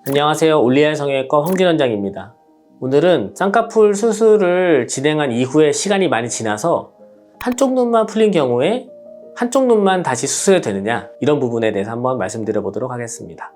안녕하세요. 올리안 성형외과 황진 원장입니다. 오늘은 쌍꺼풀 수술을 진행한 이후에 시간이 많이 지나서 한쪽 눈만 풀린 경우에 한쪽 눈만 다시 수술해도 되느냐, 이런 부분에 대해서 한번 말씀드려 보도록 하겠습니다.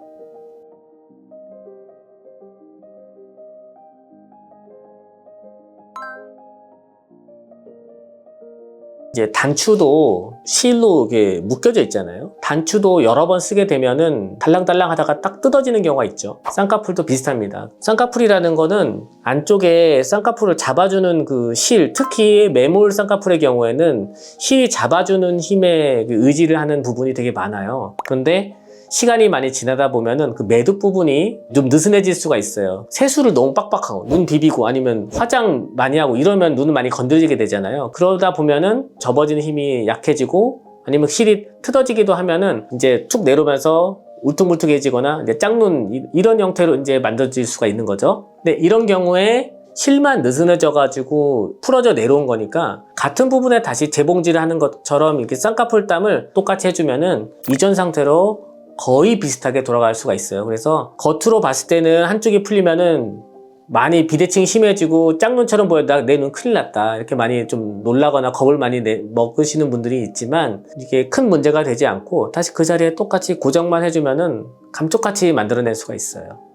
이제 단추도 실로 이렇게 묶여져 있잖아요. 단추도 여러 번 쓰게 되면은 달랑달랑 하다가 딱 뜯어지는 경우가 있죠. 쌍꺼풀도 비슷합니다. 쌍꺼풀이라는 거는 안쪽에 쌍꺼풀을 잡아주는 그 실, 특히 매몰 쌍꺼풀의 경우에는 실이 잡아주는 힘에 의지를 하는 부분이 되게 많아요. 그런데 시간이 많이 지나다 보면은 그 매듭 부분이 좀 느슨해질 수가 있어요. 세수를 너무 빡빡하고 눈 비비고 아니면 화장 많이 하고 이러면 눈을 많이 건드리게 되잖아요. 그러다 보면은 접어지는 힘이 약해지고 아니면 실이 틀어지기도 하면은 이제 툭 내려오면서 울퉁불퉁해지거나 이제 짝눈 이런 형태로 이제 만들어질 수가 있는 거죠. 근데 이런 경우에 실만 느슨해져 가지고 풀어져 내려온 거니까 같은 부분에 다시 재봉질을 하는 것처럼 이렇게 쌍꺼풀 땀을 똑같이 해주면은 이전 상태로 거의 비슷하게 돌아갈 수가 있어요. 그래서 겉으로 봤을 때는 한쪽이 풀리면은 많이 비대칭이 심해지고 짝눈처럼 보여도 내 눈 큰일 났다, 이렇게 많이 좀 놀라거나 겁을 많이 먹으시는 분들이 있지만 이게 큰 문제가 되지 않고 다시 그 자리에 똑같이 고정만 해주면은 감쪽같이 만들어낼 수가 있어요.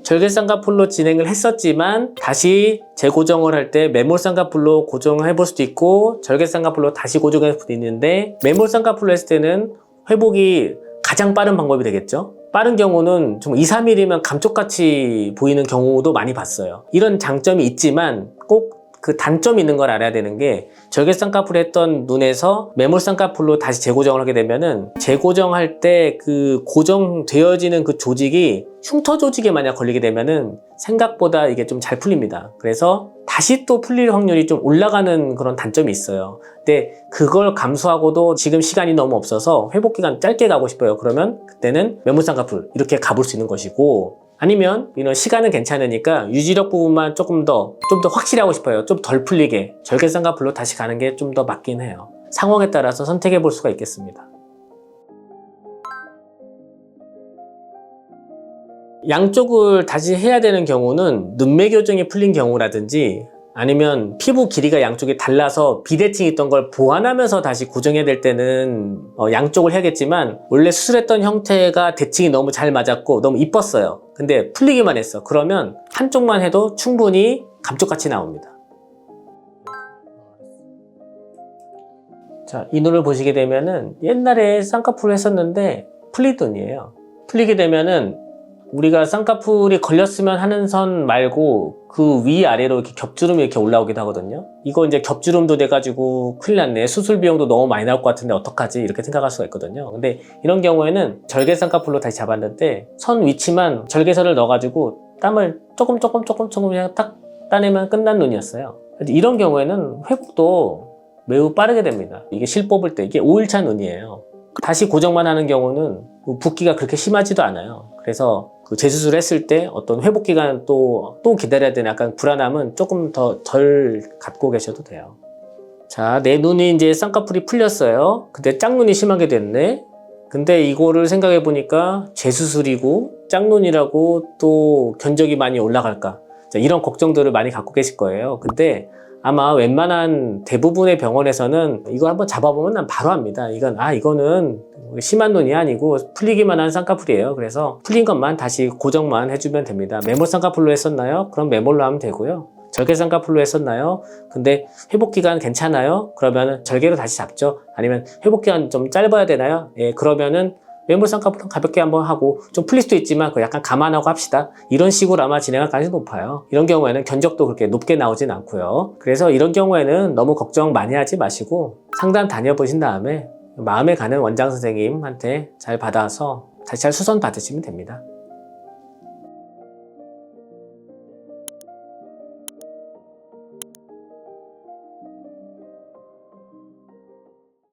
절개 쌍꺼풀로 진행을 했었지만 다시 재고정을 할 때 매몰 쌍꺼풀로 고정을 해볼 수도 있고 절개 쌍꺼풀로 다시 고정할 수도 있는데, 매몰 쌍꺼풀로 했을 때는 회복이 가장 빠른 방법이 되겠죠. 빠른 경우는 좀 2-3일이면 감쪽같이 보이는 경우도 많이 봤어요. 이런 장점이 있지만 꼭 그 단점이 있는 걸 알아야 되는 게, 절개 쌍꺼풀 했던 눈에서 매몰 쌍꺼풀로 다시 재고정을 하게 되면은 재고정할 때 그 고정되어지는 그 조직이 흉터 조직에 만약 걸리게 되면은 생각보다 이게 좀 잘 풀립니다. 그래서 다시 또 풀릴 확률이 좀 올라가는 그런 단점이 있어요. 근데 그걸 감수하고도 지금 시간이 너무 없어서 회복 기간 짧게 가고 싶어요. 그러면 그때는 매몰 쌍꺼풀 이렇게 가볼 수 있는 것이고, 아니면 이런 시간은 괜찮으니까 유지력 부분만 좀 더 확실히 하고 싶어요. 좀 덜 풀리게 절개 쌍꺼풀로 다시 가는 게 좀 더 맞긴 해요. 상황에 따라서 선택해 볼 수가 있겠습니다. 양쪽을 다시 해야 되는 경우는 눈매 교정이 풀린 경우라든지 아니면 피부 길이가 양쪽이 달라서 비대칭이 있던 걸 보완하면서 다시 고정해야 될 때는 양쪽을 해야겠지만, 원래 수술했던 형태가 대칭이 너무 잘 맞았고 너무 이뻤어요. 근데 풀리기만 했어. 그러면 한쪽만 해도 충분히 감쪽같이 나옵니다. 자, 이 눈을 보시게 되면은 옛날에 쌍꺼풀을 했었는데 풀린 눈이에요. 풀리게 되면은 우리가 쌍꺼풀이 걸렸으면 하는 선 말고 그 위아래로 이렇게 겹주름이 이렇게 올라오기도 하거든요. 이거 이제 겹주름도 돼가지고 큰일 났네, 수술 비용도 너무 많이 나올 것 같은데 어떡하지, 이렇게 생각할 수가 있거든요. 근데 이런 경우에는 절개 쌍꺼풀로 다시 잡았는데 선 위치만 절개선을 넣어가지고 땀을 조금 그냥 딱 따내면 끝난 눈이었어요. 이런 경우에는 회복도 매우 빠르게 됩니다. 이게 실 뽑을 때 이게 5일차 눈이에요. 다시 고정만 하는 경우는 붓기가 그렇게 심하지도 않아요. 그래서 그 재수술 했을 때 어떤 회복 기간 또 기다려야 되는 약간 불안함은 조금 더 덜 갖고 계셔도 돼요. 자, 내 눈이 이제 쌍꺼풀이 풀렸어요. 근데 짝눈이 심하게 됐네. 근데 이거를 생각해 보니까 재수술이고 짝눈이라고 또 견적이 많이 올라갈까, 자, 이런 걱정들을 많이 갖고 계실 거예요. 근데 아마 웬만한 대부분의 병원에서는 이거 한번 잡아보면 난 바로 압니다. 이거는 심한 눈이 아니고 풀리기만 한 쌍꺼풀이에요. 그래서 풀린 것만 다시 고정만 해주면 됩니다. 매몰 쌍꺼풀로 했었나요? 그럼 매몰로 하면 되고요. 절개 쌍꺼풀로 했었나요? 근데 회복기간 괜찮아요? 그러면 절개로 다시 잡죠. 아니면 회복기간 좀 짧아야 되나요? 예, 그러면은 매몰 쌍꺼풀은 가볍게 한번 하고 좀 풀릴 수도 있지만 그거 약간 감안하고 합시다, 이런 식으로 아마 진행할 가능성이 높아요. 이런 경우에는 견적도 그렇게 높게 나오진 않고요. 그래서 이런 경우에는 너무 걱정 많이 하지 마시고 상담 다녀보신 다음에 마음에 가는 원장 선생님한테 잘 받아서 다시 잘 수선 받으시면 됩니다.